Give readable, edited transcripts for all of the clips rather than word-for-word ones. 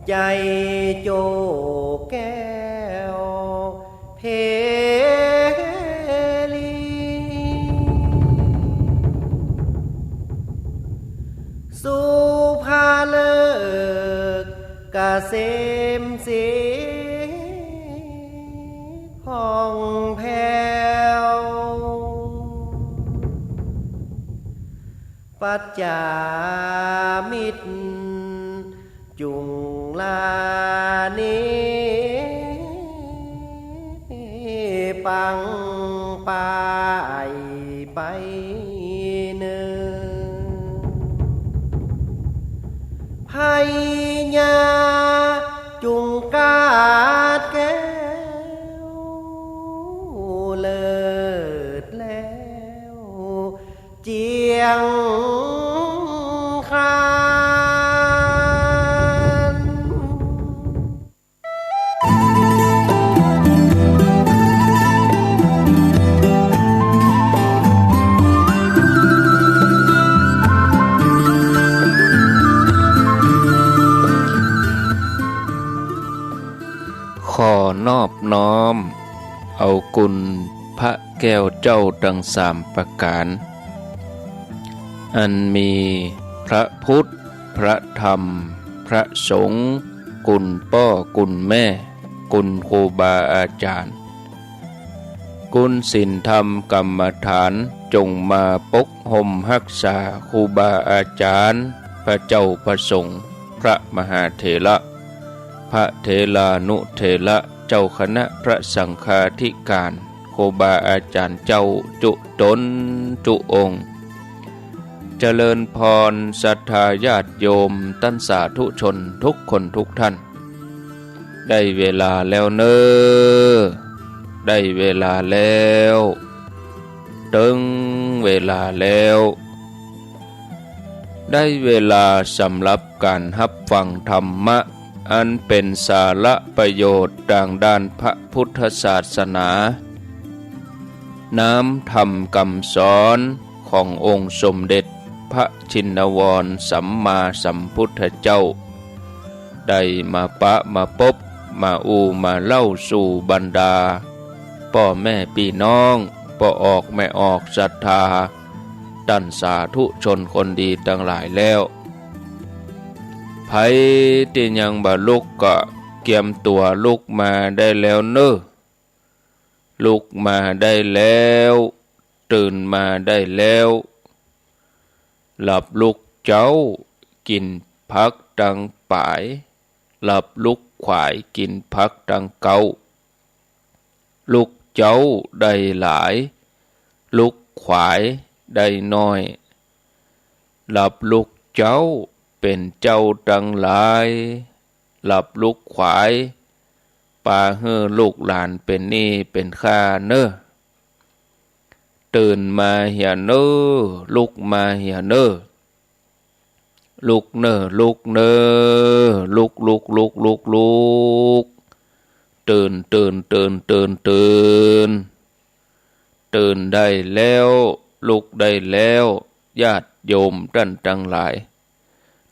ใจโจแก้วเพลีสุภาเลิกกะเสมสีห้องแผ่วปัจจามิตรจุงลานิปังปายไปเนินไพญาจุงกาดแก้วเลิศแล้วเจียงคานขอนอบน้อมเอากุลพระแก้วเจ้าดังสามประการ อันมีพระพุทธพระธรรมพระสงฆ์กุลพ่อกุลแม่กุลครูบาอาจารย์กุลศีลธรรมกรรมฐานจงมาปกห่มรักษาครูบาอาจารย์พระเจ้าประสงค์พระมหาเถระพระเถรานุเถระเจ้าคณะพระสังฆาธิการครูบาอาจารย์เจ้าจุตนจุองค์เจริญพรศรัทธาญาติโยมตั้นสาธุชนทุกคนทุกท่านได้เวลาแล้วเนอได้เวลาแล้วถึงเวลาแล้วได้เวลาสำหรับการรับฟังธรรมะอันเป็นสาระประโยชน์ทางด้านพระพุทธศาสนาน้ำธรรมคำสอนขององค์สมเด็จพระชินวรสัมมาสัมพุทธเจ้าได้มาปะมาพบมามาเล่าสู่บรรดาพ่อแม่พี่น้องพ่อออกแม่ออกศรัทธาตั้นสาธุชนคนดีทั้งหลายแล้วไผที่ยังบ่ลุกก็เกียมตัวลุกมาได้แล้วเนอะลุกมาได้แล้วตื่นมาได้แล้วหลับลุกเจ้ากินพักดังป่ายหลับลุกขวายกินพักดังเกาลุกเจ้าได้หลายลุกขวายได้น้อยหลับลุกเจ้าเป็นเจ้าดังหลายหลับลุกขวายปาเฮือลูกหลานเป็นนี่เป็นข้าเนอตื่นมาเหียเนอลุกมาเหียเนอลุกเนอลุกเนอลุกตื่นตื่นได้แล้วลุกได้แล้วญาติโยมท่านทั้งหลาย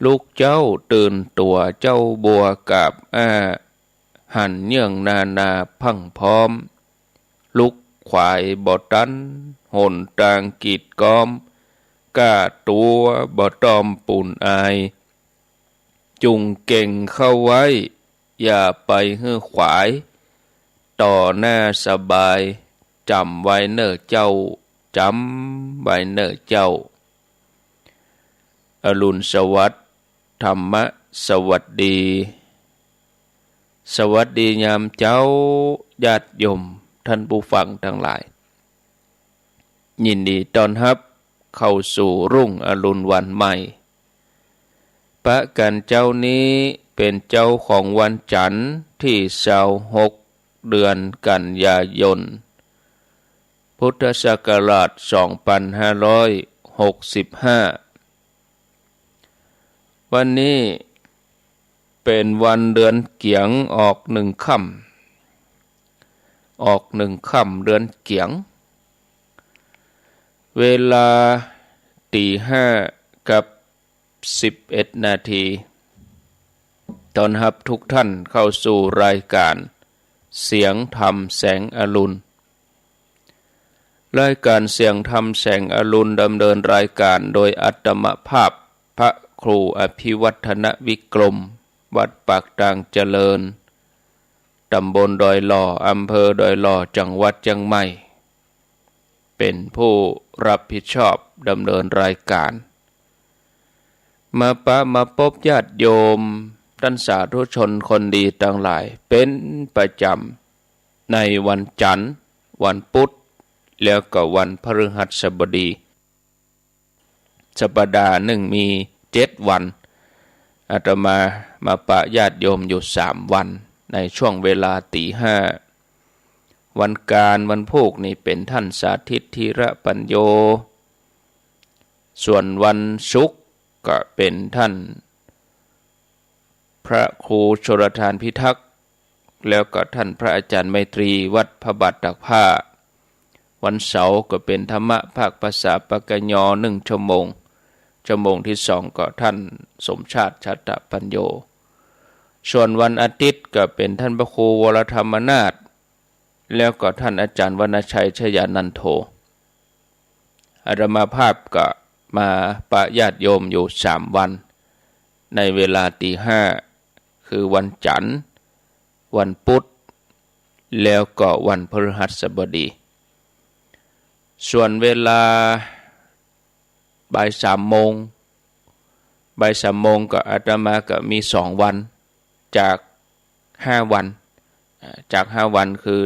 ลูกเจ้าตื่นตัวเจ้าบัวกับหันเยื่องนาพังพร้อมลุกขวายบ่ตันหนตางกีดกอมก้าตัวบ่ตอมปุ่นอายจุงเก่งเข้าไว้อย่าไปฮื้อขวายต่อหน้าสบายจำไว้เน้อเจ้าจำไว้เน้อเจ้าอรุณสวัสดิ์ธรรมะสวัสดีสวัสดียามเจ้าญาติโยมท่านผู้ฟังทั้งหลายยินดีต้อนรับเข้าสู่รุ่งอรุณวันใหม่พระกันเจ้านี้เป็นเจ้าของวันจันทร์ที่26เดือนกันยายนพุทธศักราช2565วันนี้เป็นวันเดือนเกียงออก1 ค่ำเดือนเกียงเวลาตี 5 กับ 11 นาที ต้อนรับทุกท่านเข้าสู่รายการเสียงธรรมแสงอรุณรายการเสียงธรรมแสงอรุณดำเนินรายการโดยอัตมภาพพระครูอภิวัฒนวิกรมวัดปากตางเจริญตำบลดอยหล่ออำเภอดอยหล่อจังหวัดเชียงใหม่เป็นผู้รับผิดชอบดำเนินรายการมาพบญาติโยมท่านสาธุชนคนดีทั้งหลายเป็นประจำในวันจันทร์วันพุธแล้วก็วันพฤหัสบดีสัปดาห์หนึ่งมี7 วันอาตมาปะญาติโยมอยู่3 วันในช่วงเวลาตี 5วันการวันพุธนี่เป็นท่านสาธิตธีระปัญโยส่วนวันศุกร์ก็เป็นท่านพระครูชลทานพิทักษ์แล้วก็ท่านพระอาจารย์ไมตรีวัดพระบาทตากผ้าวันเสาร์ก็เป็นธรรมะภาคภาษาปกย1 ชั่วโมงที่2ก็ท่านสมชาติชัตตปัญโยส่วนวันอาทิตย์ก็เป็นท่านพระครูวรธรรมนาถแล้วก็ท่านอาจารย์วรรณชัยชยานันโทอาตมาภาพก็มาปะญาติโยมอยู่3 วันในเวลาตี 5คือวันจันทร์วันพุธแล้วก็วันพฤหัสบดีส่วนเวลาบ่าย 3 โมงก็อาตมาก็มี2 วันจาก5 วันคือ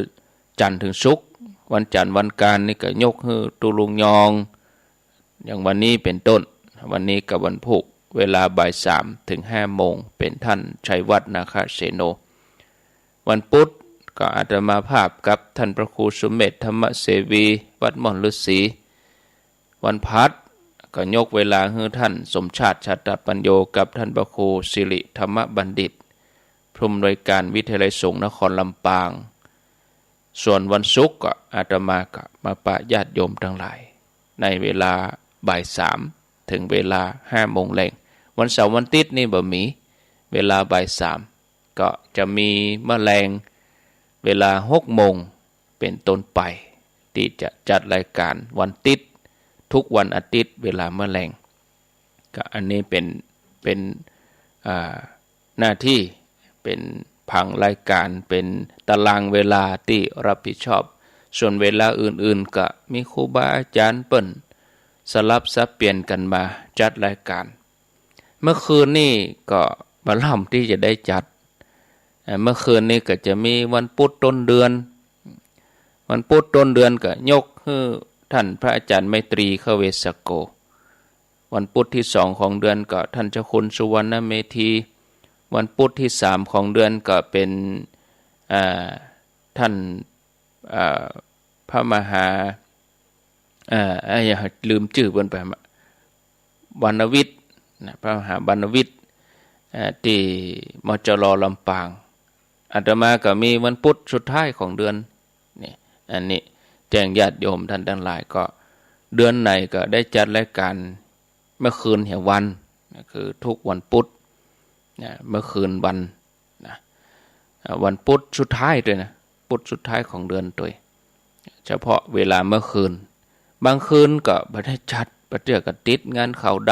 จันทร์ถึงศุกร์วันจันทร์วันการนี่ก็ยกให้ตุลุงยองอย่างวันนี้เป็นต้นวันนี้กับวันพุธเวลาบ่าย 3 ถึง 5 โมงเป็นท่านชัยวัฒน์นาคเสโนวันพุธก็อาตมาภาพกับท่านพระครูสุเมธธรรมเสวีวัดม่อนฤาษีวันพฤหัสก็ยกเวลาให้ท่านสมชาติชัตตปัญโยกับท่านพระครูสิริธรรมบัณฑิตผู้อำนวยการวิทยาลัยสงฆ์นครลำปางส่วนวันศุกร์ก็อาตมาก็มาปะญาติโยมทั้งหลายในเวลาบ่าย 3 ถึงเวลา 5 โมงแลงวันเสาร์วันอาทิตย์นี่บ่มีเวลาบ่าย 3ก็จะมีแมลงเวลา 6 โมงเป็นต้นไปที่จะจัดรายการวันอาทิตย์ทุกวันอาทิตย์เวลาแมลงก็อันนี้เป็นหน้าที่เป็นผังรายการเป็นตารางเวลาที่รับผิดชอบส่วนเวลาอื่นๆก็มีครูบาอาจารย์เปิ้นสลับสับเปลี่ยนกันมาจัดรายการเมื่อคืนนี่ก็มาล่ำที่จะได้จัดเมื่อคืนนี้ก็จะมีวันพุธต้นเดือนก็ยกให้ท่านพระอาจารย์ไมตรีเข้าเวสโกวันพุธที่2ของเดือนก็ท่านเจ้าคุณสุวรรณเมธีวันพุธที่3ของเดือนก็เป็นท่านพระมหาลืมชื่อเพิ่นไปวรรณวิทย์พระมหาวรรณวิทย์ที่มจร.ลำปางอาตมาก็มีวันพุธสุดท้ายของเดือนนี่อันนี้แจ้งญาติโยมท่านทั้งหลายก็เดือนไหนก็ได้จัดรายการเมื่อคืนแห่งวันคือทุกวันพุธเมื่อคืนวันพุธสุดท้ายด้วยนะพุธสุดท้ายของเดือนตัวเฉพาะเวลาเมื่อคืนบางคืนก็บ่ได้จัดประเดี๋ยวก็ติดงานขาวด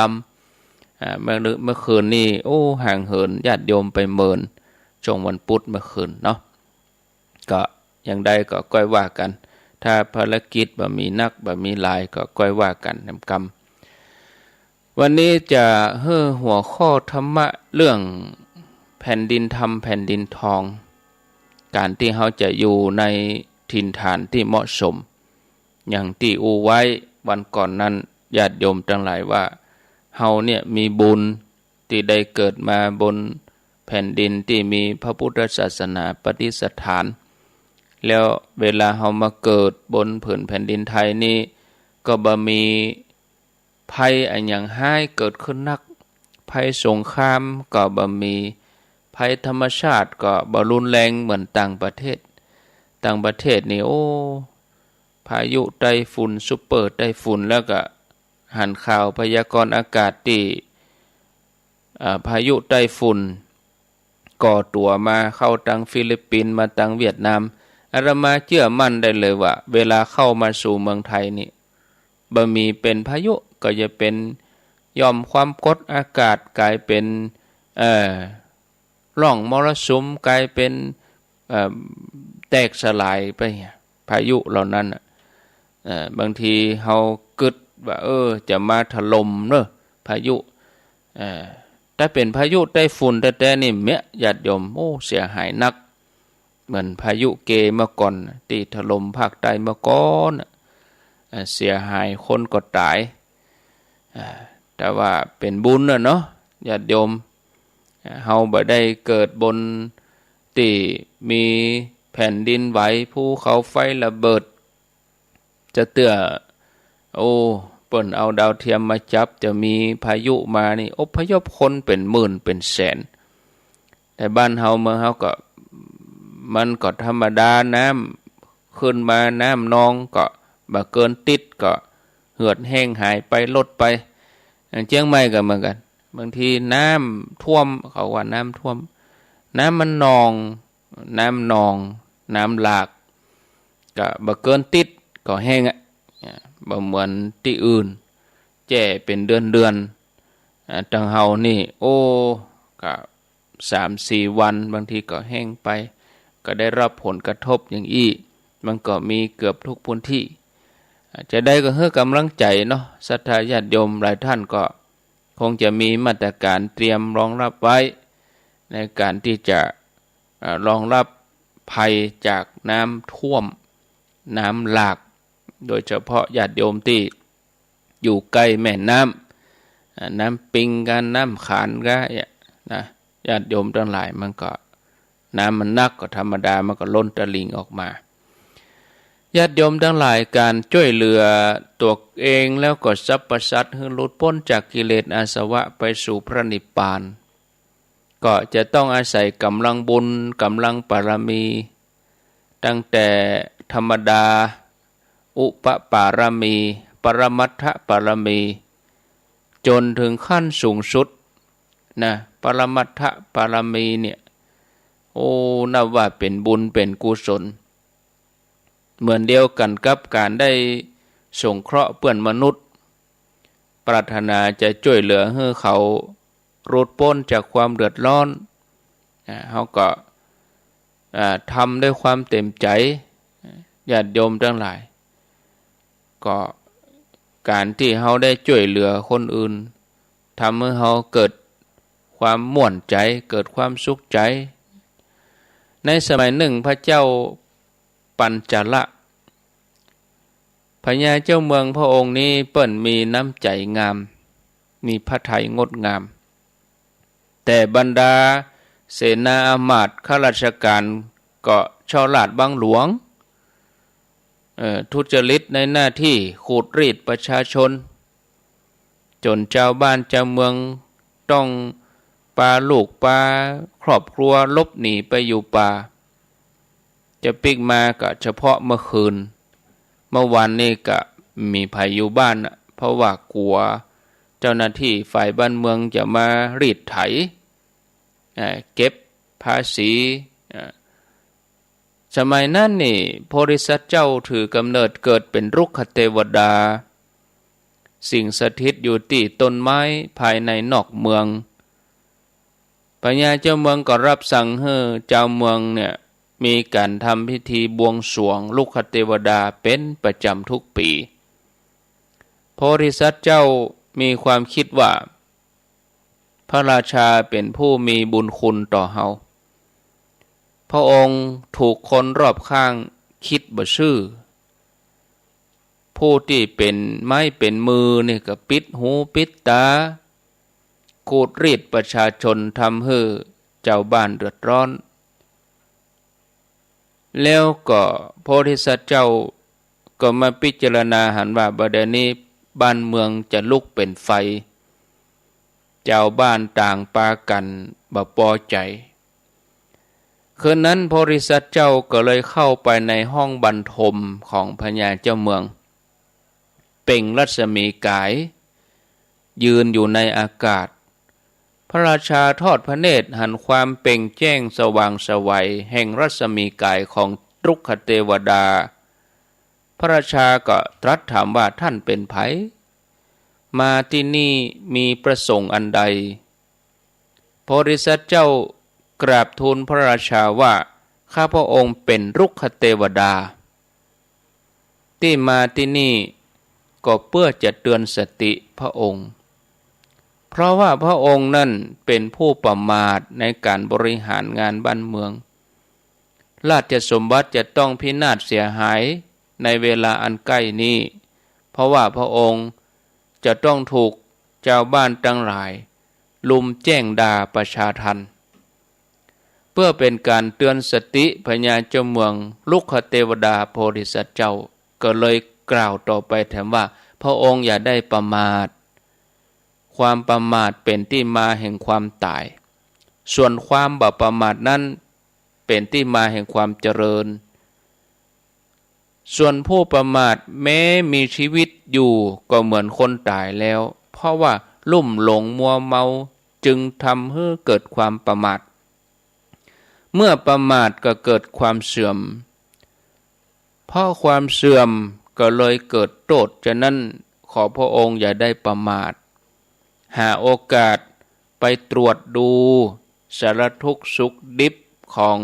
ำเมื่อคืนนี่โอ้ห่างเหินญาติโยมไปเมินช่วงวันพุธเมื่อคืนเนาะก็อย่างใดก็ก้อยว่ากันถ้าภารกิจบ่มีนักบ่มีหลายก็ก้อยว่ากันนำกรรมวันนี้จะหัวข้อธรรมะเรื่องแผ่นดินธรรมแผ่นดินทองการที่เขาจะอยู่ในถิ่นฐานที่เหมาะสมอย่างที่อูไว้วันก่อนนั้นญาติโยมทั้งหลายว่าเฮาเนี่ยมีบุญที่ได้เกิดมาบนแผ่นดินที่มีพระพุทธศาสนาปฏิสถานแล้วเวลาเฮามาเกิดบนผืนแผ่นดินไทยนี่ก็บ่มีภัยอันหยังร้ายเกิดขึ้นนักภัยสงครามก็บ่มีภัยธรรมชาติก็บ่รุนแรงเหมือนต่างประเทศนี่โอ้พายุไต้ฝุ่นซุปเปอร์ไต้ฝุ่นแล้วก็หันข่าวพยากรณ์อากาศที่พายุไต้ฝุ่น ก่อตัวมาเข้าตังฟิลิปปินส์มาตังเวียดนามอาตมาเชื่อมั่นได้เลยว่าเวลาเข้ามาสู่เมืองไทยนี่บ่มีเป็นพายุก็จะเป็นยอมความกดอากาศกลายเป็นร่องมรสุมกลายเป็นแตกสลายไปพายุเหล่านั้นบางทีเฮากึดว่าจะมาถล่มเนอะพายุถ้าเป็นพายุไต้ฝุ่นแต่นี่เมะญาติโยมเสียหายนักเหมือนพายุเกเมื่อก่อนที่ถล่มภาคใต้เมื่อก่อนเสียหายคนก็ตายแต่ว่าเป็นบุญเนาะญาติโยมเฮาบ่ได้เกิดบนที่มีแผ่นดินไหวภูเขาไฟระเบิดจะเตื้อเปิ้นเอาดาวเทียมมาจับจะมีพายุมานี่อพยพคนเป็นหมื่นเป็นแสนแต่บ้านเฮาเมืองเฮาก็มันก็ธรรมดาน้ำขึ้นมาน้ำนองก็บ่เกินติดก็เหือดแห้งหายไปลดไปเชียงใหม่ก็เหมือนกันบางทีน้ำท่วมเขาว่าน้ำท่วมน้ำมันนองน้ำหลากก็บ่เกินติดก็แห้งบ่เหมือนที่อื่นแจ่เป็นเดือนทางเฮานี่ก็3-4 วันบางทีก็แห้งไปก็ได้รับผลกระทบอย่างอี้มันก็มีเกือบทุกพื้นที่จะได้ก็ให้กำลังใจเนาะศรัทธาญาติโยมหลายท่านก็คงจะมีมาตรการเตรียมรองรับไว้ในการที่จะรองรับภัยจากน้ำท่วมน้ำหลากโดยเฉพาะญาติโยมที่อยู่ใกล้แม่น้ำปิงกันน้ำขานก็นะญาติโยมทั้งหลายมันก็น้ำมันนักก็ธรรมดามันก็ล้นตลิ่งออกมาญาติโยมทั้งหลายการช่วยเหลือตัวเองแล้วก็สรรพสัตว์ให้หลุดพ้นจากกิเลสอาสวะไปสู่พระนิพพานก็จะต้องอาศัยกำลังบุญกำลังบารมีตั้งแต่ธรรมดาอุปปารมีปรมัตถปารมีจนถึงขั้นสูงสุดนะปรมัตถปารมีเนี่ยนับว่าเป็นบุญเป็นกุศลเหมือนเดียวกันกับการได้สงเคราะห์เพื่อนมนุษย์ปรารถนาจะช่วยเหลือให้เขาหลุดพ้นจากความเดือดร้อนเขาก็ทำด้วยความเต็มใจญาติโยมทั้งหลายก็การที่เขาได้ช่วยเหลือคนอื่นทำให้เขาเกิดความม่วนใจเกิดความสุขใจในสมัยหนึ่งพระเจ้าปัญจละพญาเจ้าเมืองพระองค์นี้เปิ้นมีน้ำใจงามมีพระทัยงดงามแต่บรรดาเสนาอามาตย์ข้าราชการก็ฉลาดบังหลวงทุจริตในหน้าที่ขูดรีดประชาชนจนเจ้าบ้านเจ้าเมืองต้องพาลูกพาครอบครัวลบหนีไปอยู่ป่าจะปิกมาก็เฉพาะเมื่อคืนเมื่อวานนี้ก็มีภัยอยู่บ้านเพราะว่ากลัวเจ้าหน้าที่ฝ่ายบ้านเมืองจะมารีดไถเก็บภาษีสมัยนั้นนี่โพธิสัตว์เจ้าถือกำเนิดเกิดเป็นรุกขเทวดาสิ่งสถิตอยู่ที่ต้นไม้ภายในนอกเมืองพญาเจ้าเมืองก็รับสั่งให้เจ้าเมืองเนี่ยมีการทำพิธีบวงสรวงรุกขเทวดาเป็นประจำทุกปีโพธิสัตว์เจ้ามีความคิดว่าพระราชาเป็นผู้มีบุญคุณต่อเฮาพระองค์ถูกคนรอบข้างคิดบ่ซื่อผู้ที่เป็นไม้เป็นมือนี่ก็ปิดหูปิดตาขูดรีดประชาชนทำให้เจ้าบ้านเดือดร้อนแล้วก็โพธิสัตว์เจ้าก็มาพิจารณาหันว่าบัดนี้บ้านเมืองจะลุกเป็นไฟเจ้าบ้านต่างปากันบ่พอใจคืนนั้นโพธิสัตว์เจ้าก็เลยเข้าไปในห้องบรรทมของพญาเจ้าเมืองเปล่งรัศมีกายยืนอยู่ในอากาศพ ระราชาทอดพระเนตรหันความเปล่งแจ้งสว่างไสวแห่งรัศมีกายของรุกขเทวดาพระราชาก็ตรัสถามว่าท่านเป็นไผมาที่นี่มีประสงค์อันใดโพธิสัตว์เจ้ากราบทูลพระราชาว่าข้าพระองค์เป็นรุกขเทวดาที่มาที่นี่ก็เพื่อจะเตือนสติพระองค์เพราะว่าพระองค์นั่นเป็นผู้ประมาทในการบริหารงานบ้านเมืองราชสมบัติจะต้องพินาศเสียหายในเวลาอันใกล้นี้เพราะว่าพระองค์จะต้องถูกชาวบ้านทั้งหลายลุมแจ้งด่าประชาทันเพื่อเป็นการเตือนสติพญาเจ้าเมืองลุกขเทวดาโพธิสัตว์เจ้าก็เลยกล่าวต่อไปแถมว่าพระองค์อย่าได้ประมาทความประมาทเป็นที่มาแห่งความตายส่วนความบ่ประมาทนั้นเป็นที่มาแห่งความเจริญส่วนผู้ประมาทแม้มีชีวิตอยู่ก็เหมือนคนตายแล้วเพราะว่าลุ่มหลงมัวเมาจึงทำให้เกิดความประมาทเมื่อประมาทก็เกิดความเสื่อมเพราะความเสื่อมก็เลยเกิดโทษฉะนั้นขอพระองค์อย่าได้ประมาทหาโอกาสไปตรวจดูสารทุกข์สุขดิบของ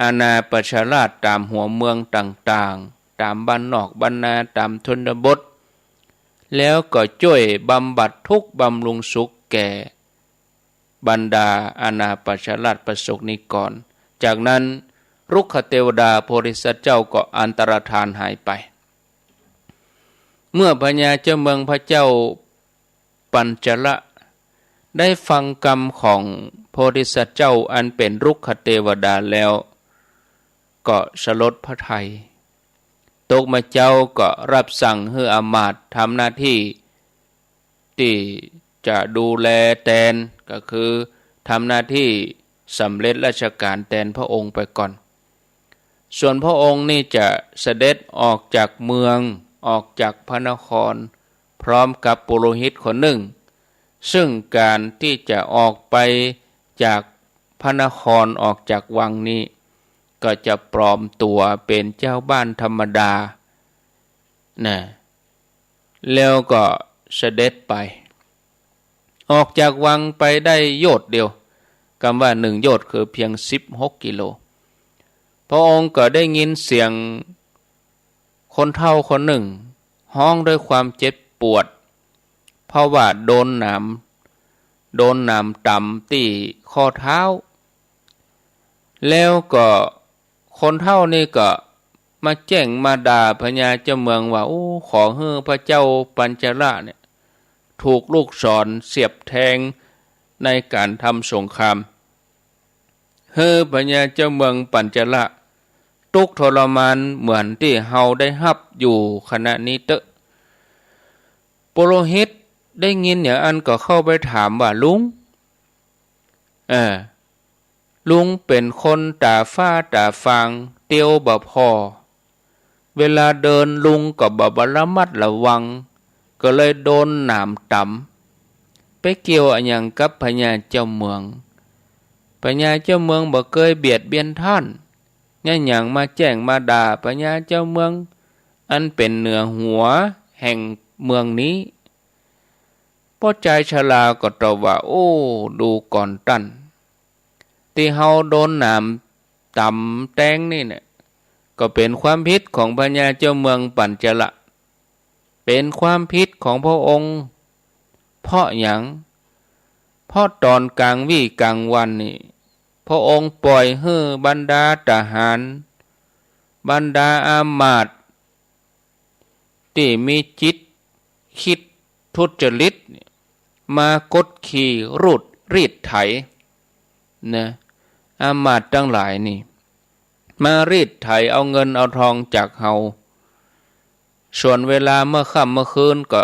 อาณาประชาราษฎร์ตามหัวเมืองต่างๆตามบ้านนอกบ้านนาตามชนบทแล้วก็ช่วยบำบัดทุกข์บำรุงสุขแก่บรรดาอาณาประชาราษฎร์ประสบนิกรจากนั้นรุกขเทวดาโพธิสัตว์เจ้าก็อันตรธานหายไปเมื่อพญาเจ้าเมืองพระเจ้าปัญจละได้ฟังกรรมของโพธิสัตว์เจ้าอันเป็นรุกขเทวดาแล้วก็สลดพระทัยตกมาเจ้าก็รับสั่งให้อมาตย์ทำหน้าที่ที่จะดูแลแทนก็คือทำหน้าที่สำเร็จราชการแทนพระองค์ไปก่อนส่วนพระองค์นี่จะเสด็จออกจากเมืองออกจากพระนครพร้อมกับปุโรหิตคนหนึ่งซึ่งการที่จะออกไปจากพระนครออกจากวังนี้ก็จะปลอมตัวเป็นเจ้าบ้านธรรมดานะแล้วก็เสด็จไปออกจากวังไปได้โยชน์เดียวคำว่า1 โยชน์คือเพียง16 กิโลพระองค์ก็ได้ยินเสียงคนเฒ่าคนหนึ่งห้องด้วยความเจ็บปวดเพราะว่าโดนหนามต่ำที่ข้อเท้าแล้วก็คนเฒ่านี่ก็มาแจ้งมาด่าพญาเจ้าเมืองว่าขอให้พระเจ้าปัญจละเนี่ยถูกลูกศรเสียบแทงในการทำสงครามให้พญาเจ้าเมืองปัญจละทุกข์ทรมานเหมือนที่เฮาได้รับอยู่ขณะนี้เตอะปุโรหิตได้ยินอย่างอันก็เข้าไปถามว่าลุงเป็นคนตาฟ้าตาฟางเตียวบ่พอเวลาเดินลุงก็บ่ระมัดระวังก็เลยโดนหนามต่ำไปเกี่ยวอันยังกับพญาเจ้าเมืองพญาเจ้าเมืองบ่เคยเบียดเบียนท่านย่าหยังมาแจ้งมาด่าพญาเจ้าเมืองอันเป็นเหนือหัวแห่งเมืองนี้พ่อใจชราก็ตอบว่าดูก่อนตั้นที่เฮาโดนหนามต่ำแตงนี่เนี่ยก็เป็นความผิดของพญาเจ้าเมืองปัญจละเป็นความผิดของพระองค์เพราะหยังเพราะตอนกลางวี่กลางวันนี่พระองค์ปล่อยให้บรรดาทหารบรรดาอามาตย์ที่มีจิตคิดทุจริตมากดขี่รูดรีดไถนะอามาตย์ทั้งหลายนี่มารีดไถเอาเงินเอาทองจากเฮาส่วนเวลาเมื่อค่ำเมื่อคืนก็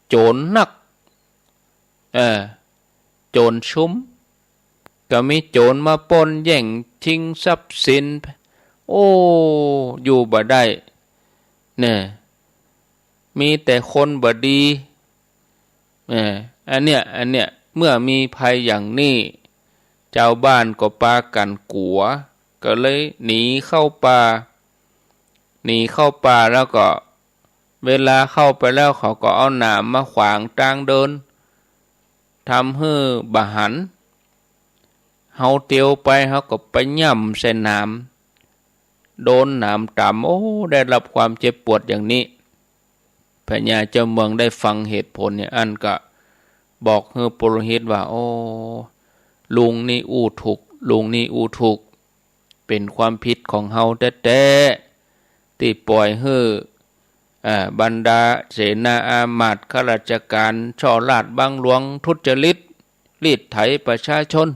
โจรนักโจรชุ้มก็มีโจรมาปล้นแย่งชิงทรัพย์สินอยู่บ่ได้เนี่ยมีแต่คนบ่ดีอันเนี้ย เมื่อมีภัยอย่างนี้เจ้าบ้านก็ปากันกลัวก็เลยหนีเข้าป่าแล้วก็เวลาเข้าไปแล้วเขาก็เอาหนามมาขวางทางเดินทำให้บะหันเฮาเตียวไปเขาก็ไปย่ำใส่หนามโดนหนามต่ำโอ้ได้รับความเจ็บปวดอย่างนี้พญาเจ้าเมืองได้ฟังเหตุผลเนี่ยอันก็บอกให้ปุโรหิตว่าโอ้ลุงนี่อู้ถูกเป็นความผิดของเฮาแท้ๆที่ปล่อยให้บรรดาเสนาอามาตย์ข้าราชการช่อราชบังหลวงทุจริตรีดไถประชาชน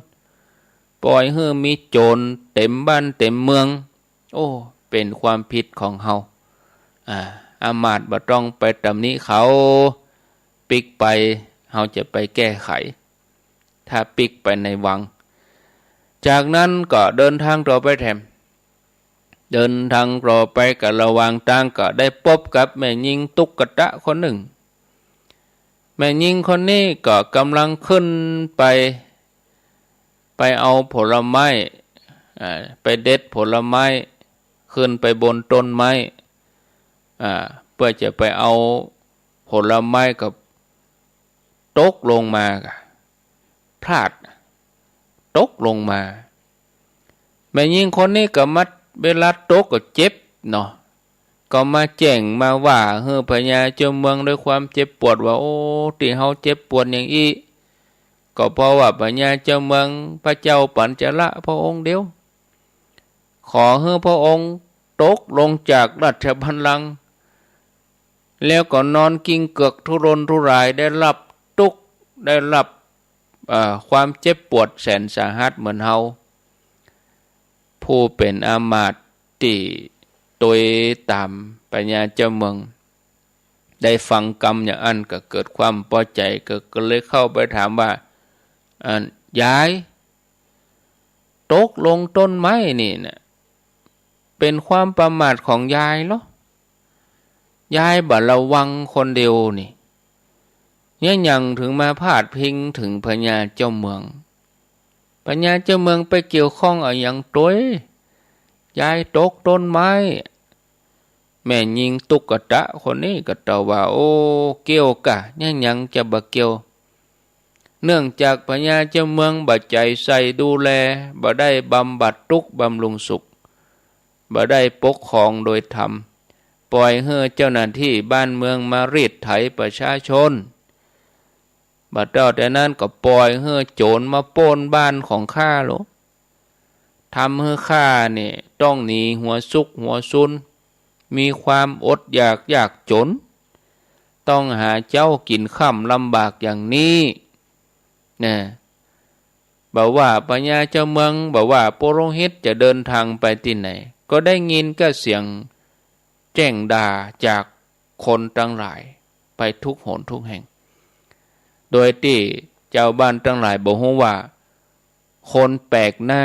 ปล่อยให้มีโจรเต็มบ้านเต็มเมืองโอ้เป็นความผิดของเฮาอามาตย์บ่ต้องไปตำหนิเขาปิกไปเฮาจะไปแก้ไขถ้าปิกไปในวังจากนั้นก็เดินทางต่อไปกับระหว่างทางก็ได้พบกับแม่หญิงตุ๊กตะคนหนึ่งแม่หญิงคนนี้ก็กำลังขึ้นไปเอาผลไม้ไปเด็ดผลไม้ขึ้นไปบนต้นไม้เพื่อจะไปเอาผลไม้กับตกลงมาพลาดตกลงมาแม่หญิงคนนี้ก็มาเวลาตกก็เจ็บเนาะก็มาแจ้งมาว่าพญาเจ้าเมืองด้วยความเจ็บปวดว่าโอ้ที่เฮาเจ็บปวดอย่างอี้ก็เพราะว่าพญาเจ้าเมืองพระเจ้าปัญจละพระองค์เดียวขอให้พระองค์ตกลงจากราชบัลลังก์แล้วก็นอนกิ้งเกือกทุรนทุรายได้รับความเจ็บปวดแสนสาหัสเหมือนเฮาผู้เป็นอามาตย์ที่ตัวตามปัญญาเจ้าเมืองได้ฟังกรรมอย่างอันก็เกิดความพอใจก็เลยเข้าไปถามว่ายายตกลงต้นไม้นี่นะเป็นความประมาทของยายเหรอยายบ่ระวังคนเดียวนี่ยังถึงมาพาดพิงถึงพญาเจ้าเมืองพญาเจ้าเมืองไปเกี่ยวข้องอย่างตัวยายตกต้นไม้แม่ยิงตุ๊กตะคนนี้ก็ตอบว่าโอ้เกี่ยวกะยังจะบ่เกี่ยวเนื่องจากพญาเจ้าเมืองบ่ใจใส่ดูแลบ่ได้บำบัดทุกข์บำรุงสุขบ่ได้ปกครองโดยธรรมปล่อยให้เจ้าหน้าที่บ้านเมืองมารีดไถประชาชนบัดแต่นั้นก็ปล่อยให้โจรมาปล้นบ้านของข้าหรอทำให้ข้าเนี่ยต้องหนีหัวซุกหัวซุนมีความอดอยากยากจนต้องหาเจ้ากินค่ำลำบากอย่างนี้นะบอกว่าปัญญาเจ้าเมืองบอกว่าปุโรหิตจะเดินทางไปที่ไหนก็ได้ยินก็เสียงแจ้งด่าจากคนทั้งหลายไปทุกหนทุกแห่งโดยที่เจ้าบ้านทั้งหลายบอกว่าคนแปลกหน้า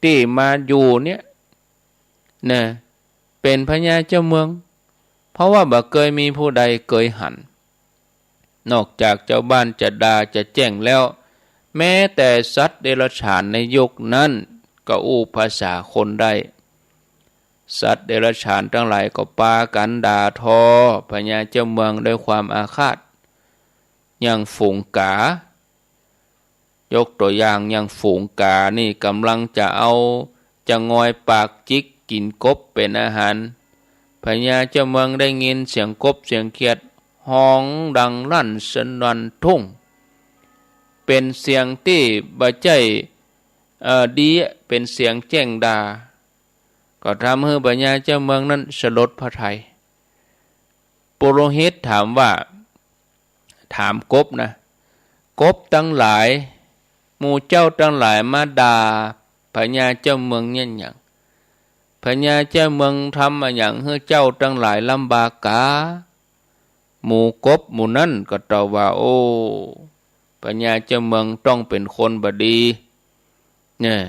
ที่มาอยู่เนี่ยนะเป็นพญาเจ้าเมืองเพราะว่าบ่เคยมีผู้ใดเคยหันนอกจากเจ้าบ้านจะด่าจะแจ้งแล้วแม้แต่สัตว์เดรัจฉานในยุคนั้นก็อู้ภาษาคนได้สัตว์เดรัจฉานทั้งหลายก็ปากันด่าทอพญาเจ้าเมืองด้วยความอาฆาตอย่างฝูงกายกตัวอย่างอย่างฝูงกานี่กำลังจะงอยปากจิกกินกบเป็นอาหารพญาเจ้าเมืองได้ยินเสียงกบเสียงเขียดห้องดังลั่นสนั่นทุ่งเป็นเสียงที่บ่ใจดีเป็นเสียงแจ้งด่าก็ทำให้พญาเจ้าเมืองนั้นสลดพระทัยปุโรหิตถามกบนะกบทั้งหลายหมู่เจ้าทั้งหลายมาด่าพญาเจ้าเมืองเนี่ยอย่างพญาเจ้าเมืองทำมาอย่างให้เจ้าทั้งหลายลำบากกาหมู่กบหมู่นั้นก็ตอบว่าโอ้พญาเจ้าเมืองต้องเป็นคนบดีเนี่ย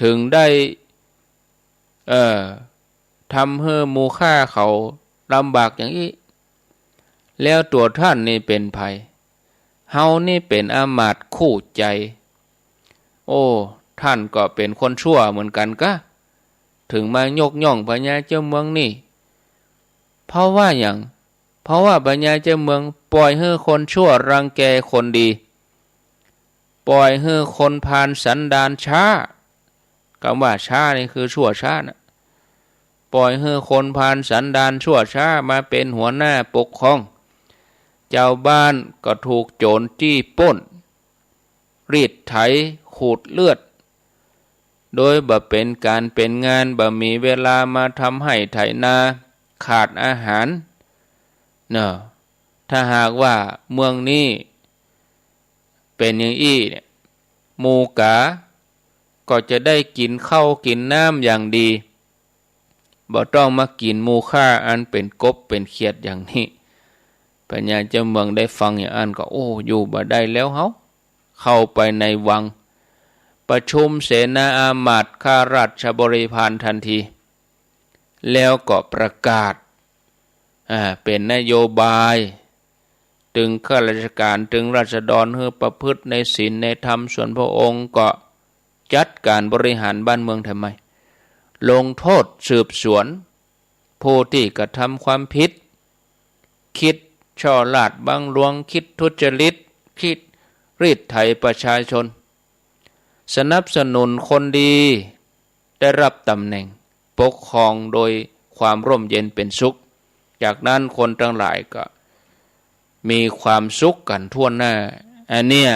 ถึงได้ทำให้หมู่ข้าเขาลำบากอย่างนี้แล้วตัวท่านนี่เป็นภัย เฮานี่เป็นอามาตย์คู่ใจโอ้ท่านก็เป็นคนชั่วเหมือนกันกะถึงมายกย่องพญาเจ้าเมืองนี่เพราะว่าอย่างเพราะว่าพญาเจ้าเมืองปล่อยให้คนชั่วรังแกคนดีปล่อยให้คนพาลสันดานช้าคำว่าช้านี่คือชั่วช้านะปล่อยให้คนพาลสันดานชั่วช้ามาเป็นหัวหน้าปกครองเจ้าบ้านก็ถูกโจรจี้ปล้นรีดไถขูดเลือดโดยบ่เป็นการเป็นงานบ่มีเวลามาทำให้ไถนาขาดอาหารเนอะถ้าหากว่าเมืองนี้เป็นอย่างอี้เนี่ยหมูกาก็จะได้กินข้าวกินน้ำอย่างดีบ่ต้องมากินหมูฆ่าอันเป็นกบเป็นเขียดอย่างนี้ปัญญาเจ้าเมืองได้ฟังอย่างอันก็โอ้อยู่บ่ได้แล้วเฮาเข้าไปในวังประชุมเสนาอามาตย์ข้าราชบริพารทันทีแล้วก็ประกาศเป็นนโยบายถึงข้าราชการถึงราษฎรให้ประพฤติในศีลในธรรมส่วนพระองค์ก็จัดการบริหารบ้านเมืองทำไมลงโทษสืบสวนผู้ที่กระทำความผิดคิดช่อลาดบังหลวงคิดทุจริตคิดรีดไถประชาชนสนับสนุนคนดีได้รับตำแหน่งปกครองโดยความร่มเย็นเป็นสุขจากนั้นคนทั้งหลายก็มีความสุขกันทั่วหน้าอันเนี้ย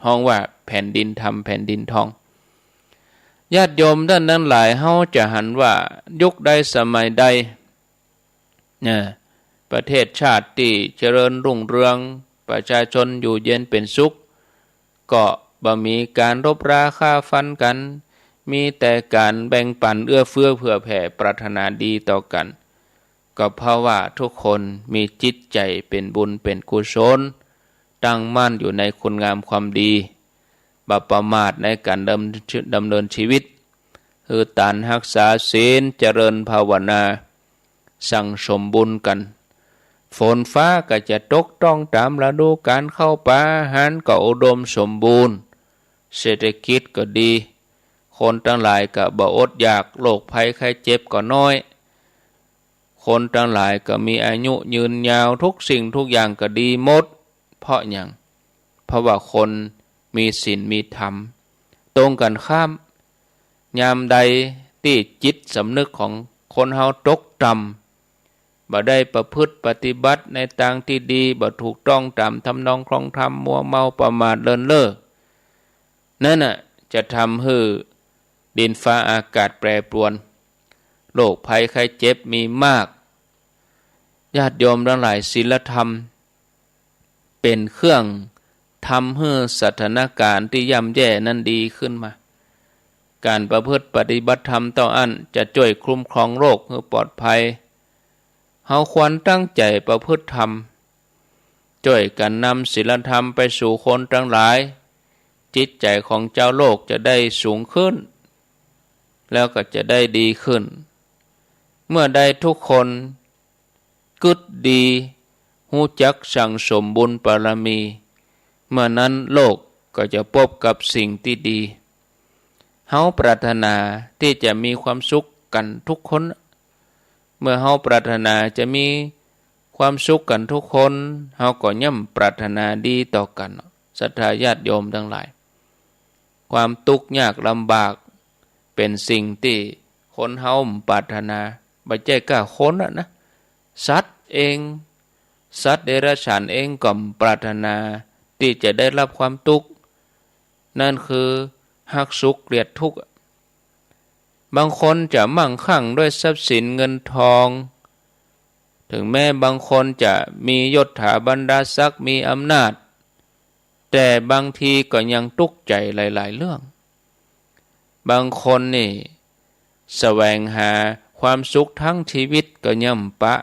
ห้องว่าแผ่นดินธรรมแผ่นดินทองญาติโยมท่านนั้นหลายเฮาจะหันว่ายุคใดสมัยใดประเทศชาติที่เจริญรุ่งเรืองประชาชนอยู่เย็นเป็นสุขก็บ่มีการรบราฆ่าฟันกันมีแต่การแบ่งปันเอื้อเฟื้อเผื่อแผ่ปรารถนาดีต่อกันก็เพราะว่าทุกคนมีจิตใจเป็นบุญเป็นกุศลตั้งมั่นอยู่ในคุณงามความดีบ่ประมาทในการดำเนินชีวิตคือตานรักษาศีลเจริญภาวนาสั่งสมบุญกันฝนฟ้าก็จะตกต้องตามฤดูกาลเข้าป่าอาหารก็อุดมสมบูรณ์เศรษฐกิจก็ดีคนทั้งหลายก็บ่อดอยากโรคภัยไข้เจ็บก็น้อยคนทั้งหลายก็มีอายุยืนยาวทุกสิ่งทุกอย่างก็ดีหมดเพราะอย่างเพราะว่าคนมีศีลมีธรรมตรงกันข้ามยามใดที่จิตสำนึกของคนเฮาตกต่ำบ่ได้ประพฤติปฏิบัติในทางที่ดีบ่ถูกต้องตามทำนองครองธรรมมัวเมาประมาทเลินเล่อนั่นน่ะจะทำให้ดินฟ้าอากาศแปรปรวนโรคภัยไข้เจ็บมีมากญาติโยมทั้งหลายศีลธรรมเป็นเครื่องทำให้สถานการณ์ที่ย่ำแย่นั้นดีขึ้นมาการประพฤติปฏิบัติธรรมต่ออันจะช่วยคุ้มครองโรคให้ปลอดภัยเฮาควรตั้งใจประพฤติธรรมช่วยกันนำศีลธรรมไปสู่คนทั้งหลายจิตใจของเจ้าโลกจะได้สูงขึ้นแล้วก็จะได้ดีขึ้นเมื่อใดทุกคนกึศดีหูจักสั่งสมบุญบารมีเมื่อนั้นโลกก็จะพบกับสิ่งที่ดีเฮาปรารถนาที่จะมีความสุขกันทุกคนเมื่อเฮาปรารถนาจะมีความสุขกันทุกคนเฮาก็ย่อมปรารถนาดีต่อกันศรัทธาญาติโยมทั้งหลายความทุกข์ยากลำบากเป็นสิ่งที่คนเฮาปรารถนาบ่ใช่แค่คนนะสัตว์เองสัตว์เดรัจฉานเองก็ปรารถนาที่จะได้รับความทุกข์นั่นคือหักสุขเกลียดทุกข์บางคนจะมั่งคั่งด้วยทรัพย์สินเงินทองถึงแม้บางคนจะมียศถาบรรดาศักดิ์มีอำนาจแต่บางทีก็ยังทุกข์ใจหลายๆเรื่องบางคนนี่แสวงหาความสุขทั้งชีวิตก็ย่ำปะ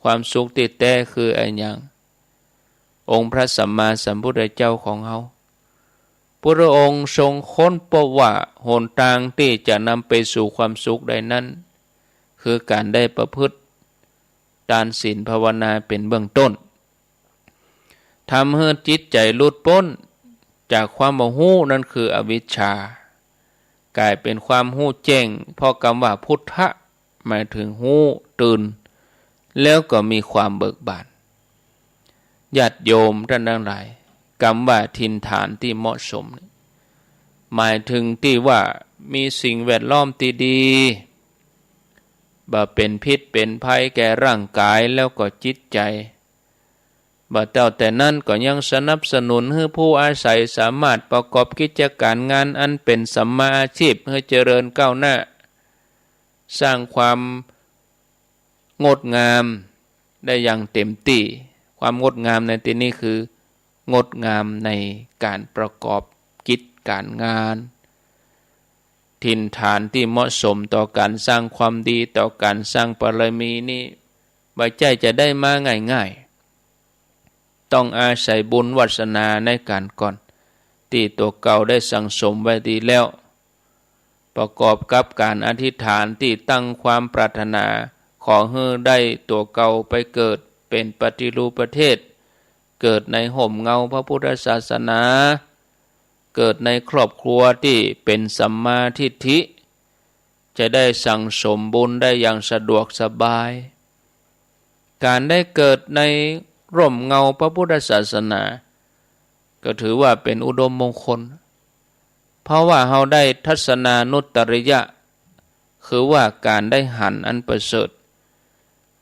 ความสุขที่แท้คืออะไรอย่างองค์พระสัมมาสัมพุทธเจ้าของเราพระองค์ทรงค้นพบว่าหนทางที่จะนำไปสู่ความสุขได้นั้นคือการได้ประพฤติทานศีลภาวนาเป็นเบื้องต้น ทำให้จิตใจหลุดพ้นจากความบ่ฮู้นั่นคืออวิชชากลายเป็นความฮู้แจ้งเพราะคำว่าพุทธะหมายถึงฮู้ตื่นแล้วก็มีความเบิกบานญาติโยมท่านทั้งหลายคำว่าถิ่นฐานที่เหมาะสมหมายถึงที่ว่ามีสิ่งแวดล้อมที่ดีบ่เป็นพิษเป็นภัยแก่ร่างกายแล้วก็จิตใจบ่เจ้าแต่นั้นก็ยังสนับสนุนให้ผู้อาศัยสามารถประกอบกิจการงานอันเป็นสัมมาอาชีพให้เจริญก้าวหน้าสร้างความงดงามได้อย่างเต็มที่ความงดงามในที่นี้คืองดงามในการประกอบกิจการงานถิ่นฐานที่เหมาะสมต่อการสร้างความดีต่อการสร้างบารมีนี่บ่ใช่จะได้มาง่ายๆต้องอาศัยบุญวาสนาในการก่อนที่ตัวเก่าได้สั่งสมไว้ดีแล้วประกอบกับการอธิษฐานที่ตั้งความปรารถนาขอให้ได้ตัวเก่าไปเกิดเป็นปฏิรูปประเทศเกิดในห่มเงาพระพุทธศาสนาเกิดในครอบครัวที่เป็นสัมมาทิฏฐิจะได้สั่งสมบุญได้อย่างสะดวกสบายการได้เกิดในร่มเงาพระพุทธศาสนาก็ถือว่าเป็นอุดมมงคลเพราะว่าเราได้ทัศนานุตตริยะคือว่าการได้หันอันประเสริฐ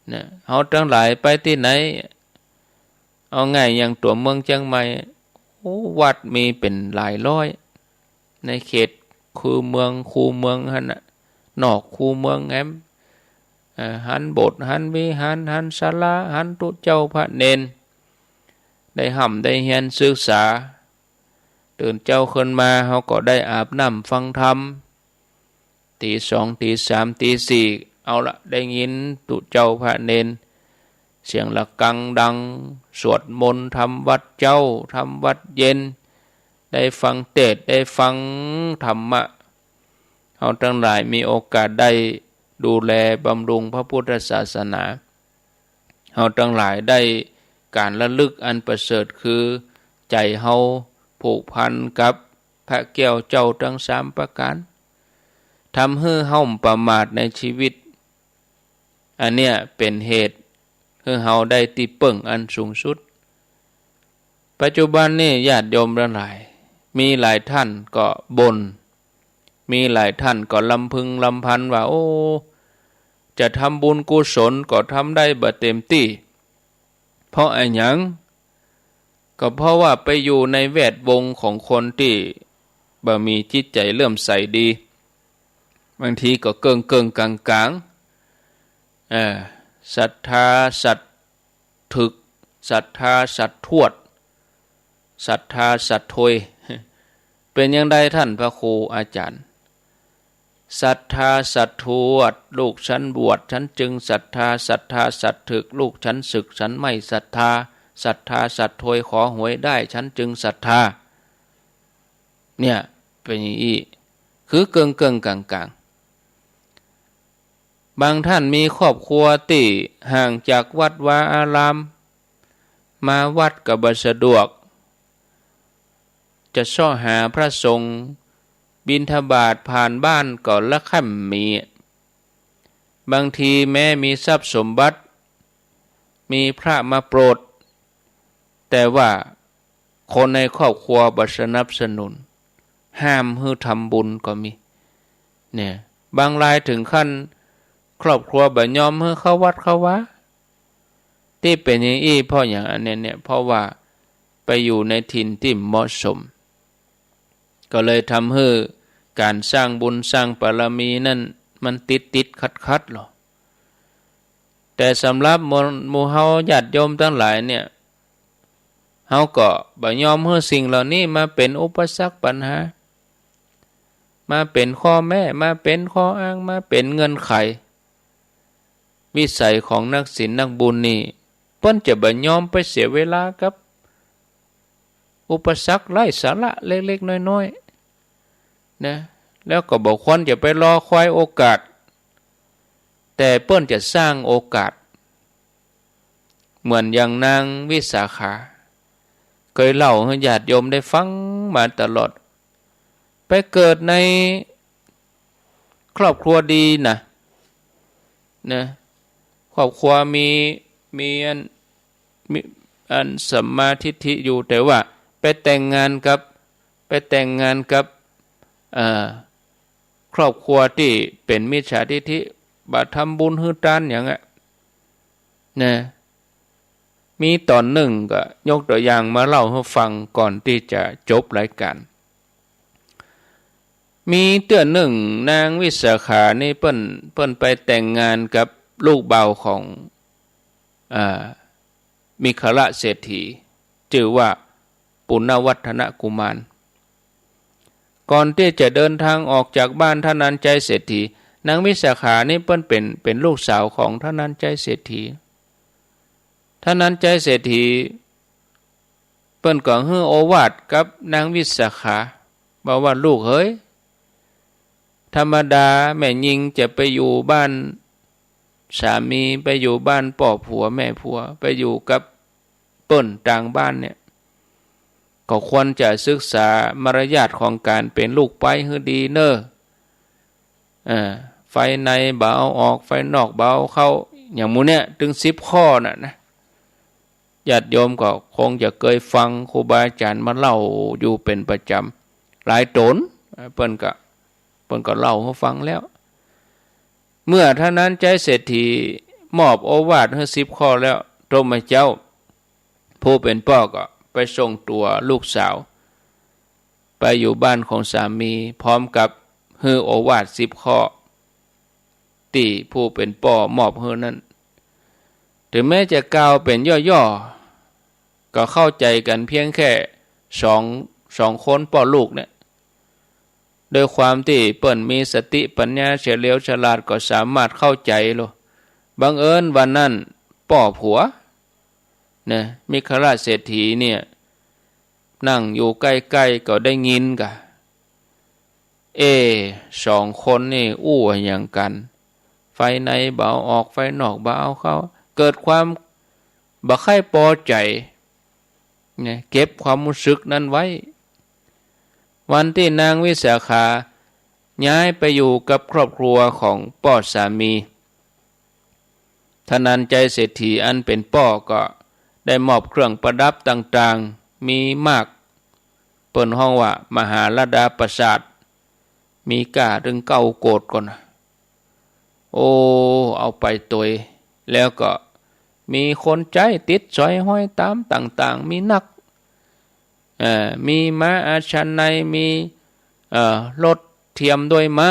เนี่ยเราทั้งหลายไปที่ไหนเอาง่ายอย่างตัวเมืองเชียงใหม่วัดมีเป็นหลายร้อยในเขตคูเมืองหั่นน่ะนอกคูเมืองแอมหันโบสถ์หันวิหารหันศาลาหันตุเจ้าพระเนนได้ห่ำได้เรียนศึกษาตื่นเจ้าขึ้นมาเขาก็ได้อาบน้ำฟังธรรมตีสองตีสามตีสี่เอาละได้ยินตุเจ้าพระเนนเสียงระฆังดังสวดมนต์ทำวัดเจ้าทำวัดเย็นได้ฟังเทศน์ได้ฟังธรรมะเราทั้งหลายมีโอกาสได้ดูแลบำรุงพระพุทธศาสนาเราทั้งหลายได้การระลึกอันประเสริฐคือใจเฮาผูกพันกับพระแก้วเจ้าทั้งสามประการทำให้เฮาประมาทในชีวิตอันเนี้ยเป็นเหตุให้เฮาได้ตีเปิ่งอันสูงสุดปัจจุบันนี้ญาติโยมหลายมีหลายท่านก็บ่นมีหลายท่านก็ลำพึงลำพันว่าโอ้จะทำบุญกุศลก็ทำได้บ่เต็มที่เพราะอะไรหยังก็เพราะว่าไปอยู่ในแวดวงของคนที่บ่มีจิตใจเลื่อมใสดีบางทีก็เกิงกลางศรัทธาสัตถึกศรัทธาสัตทวดศรัทธาสัตถวยเป็นอย่างไรท่านพระครูอาจารย์ศรัทธาสัตทวดลูกฉันบวชฉันจึงศรัทธาสัตถึกลูกฉันศึกฉันไม่ศรัทธาสัตถวยขอหวยได้ฉันจึงศรัทธาเนี่ยเป็นอย่างนี้คือเกิงกลางบางท่านมีครอบครัวที่ห่างจากวัดวาอารามมาวัดก็บ่สะดวกจะซ้อหาพระสงฆ์บิณฑบาตผ่านบ้านก็ละค่ำมีบางทีแม้มีทรัพย์สมบัติมีพระมาโปรดแต่ว่าคนในครอบครัวบ่สนับสนุนห้ามให้ทำบุญก็มีเนี่ยบางรายถึงขั้นครอบครัวบ่ยอมให้เข้าวัดเข้าวะที่เป็นอย่างนี้เพราะอย่างอันนี้เนี่ยเพราะว่าไปอยู่ในถิ่นที่เหมาะสมก็เลยทำให้การสร้างบุญสร้างบารมีนั่นมันติดขัดหรอแต่สำหรับหมู่เฮาญาติโยมทั้งหลายเนี่ยเฮาก็บ่ยอมให้สิ่งเหล่านี้มาเป็นอุปสรรคปัญหามาเป็นข้อแม้มาเป็นข้ออ้างมาเป็นเงื่อนไขวิสัยของนักศีลนักบุญนี่เพิ่นจะบ่ยอมไปเสียเวลากับอุปสรรคไร้สาระเล็กๆน้อยๆนะแล้วก็บ่ควรจะไปรอคอยโอกาสแต่เพิ่นจะสร้างโอกาสเหมือนอย่างนางวิสาขา เคยเล่าให้ญาติโยมได้ฟังมาตลอดไปเกิดในครอบครัวดีนะครอบครัวมีอันสัมมาทิฏฐิอยู่แต่ว่าไปแต่งงานกับครอบครัวที่เป็นมิจฉาทิฏฐิบ่ทำบุญฮือทานอย่างเงี้ยนะมีตอนหนึ่งก็ยกตัวอย่างมาเล่าให้ฟังก่อนที่จะจบรายการมีเตือนหนึ่งนางวิสาขานี่เปิ้นไปแต่งงานกับลูกเบาของมิคละเศรษฐีชื่อว่าปุณณวัฒนกุมารก่อนที่จะเดินทางออกจากบ้านท่านันใจเศรษฐีนางวิสาขานี่เปิ้นเป็นลูกสาวของท่านันใจเศรษฐีท่านันใจเศรษฐีเปิ้นก็ให้โอวาทกับนางวิสาขาบอกว่าลูกเฮ้ยธรรมดาแม่หญิงจะไปอยู่บ้านสามีไปอยู่บ้านพ่อผัวแม่ผัวไปอยู่กับเปิ้นต่างบ้านเนี่ยก็ควรจะศึกษามารยาทของการเป็นลูกไปให้ดีเนอะไฟในเบาออกไฟนอกเบาเข้าอย่างมูเนี่ยถึง10 ข้อนะญาติโยมก็คงจะเคยฟังครูบาอาจารย์มาเล่าอยู่เป็นประจำหลายตนเปิ้นก็เล่าให้ฟังแล้วเมื่อท่านั้นใจเศรษฐีมอบโอวาทให้10 ข้อแล้วพระเจ้าผู้เป็นพ่อก็ไปส่งตัวลูกสาวไปอยู่บ้านของสามีพร้อมกับให้โอวาท10 ข้อที่ผู้เป็นพ่อมอบให้นั้นถึงแม้จะกล่าวเป็นย่อๆก็เข้าใจกันเพียงแค่สองคนพ่อลูกเนี่ยโดยความที่เปิ้นมีสติปัญญาเฉลียวฉลาดก็สามารถเข้าใจโลบังเอิญวันนั้นพ่อผัวนะมิคละเศรษฐีเนี่ยนั่งอยู่ใกล้ๆก็ได้ยินกะ2 คนนี่อู้อย่างกันไฟในเบาออกไฟนอกเบาเข้าเกิดความบ่ค่อยพอใจเนี่ยเก็บความรู้สึกนั้นไว้วันที่นางวิสาขาย้ายไปอยู่กับครอบครัวของพ่อสามีท่านันใจเศรษฐีอันเป็นพ่อก็ได้มอบเครื่องประดับต่างๆมีมากเปิ้นห้องว่ามหาลดาปราสาทมีก้าถึง9 โกฏก่อนเอาไปตัวแล้วก็มีคนใจติดสอยห้อยตามต่างๆมีนักมีม้าอาชันในมีรถเทียมด้วยม้า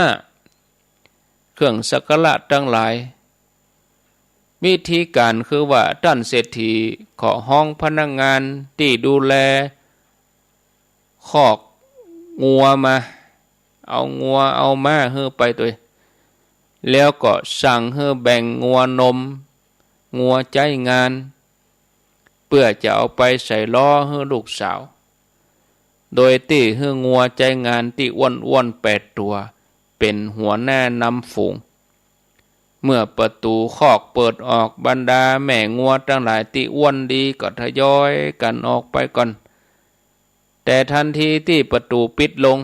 เครื่องสักการะทั้งหลายวิธีการคือว่าท่านเศรษฐีขอห้องพนักงานที่ดูแลคอกงัวมาเอางัวเอาม้าให้ไปตัวแล้วก็สั่งให้แบ่งงัวนมงัวใจงานเพื่อจะเอาไปใส่ล้อให้ลูกสาวโดยที่ให้งัวใจงานที่อ้วนๆ8 ตัวเป็นหัวหน้านำฝูงเมื่อประตูคอกเปิดออกบรรดาแม่งัวทั้งหลายที่อ้วนดีก็ทยอยกันออกไปก่อนแต่ทันทีที่ประตูปิดลง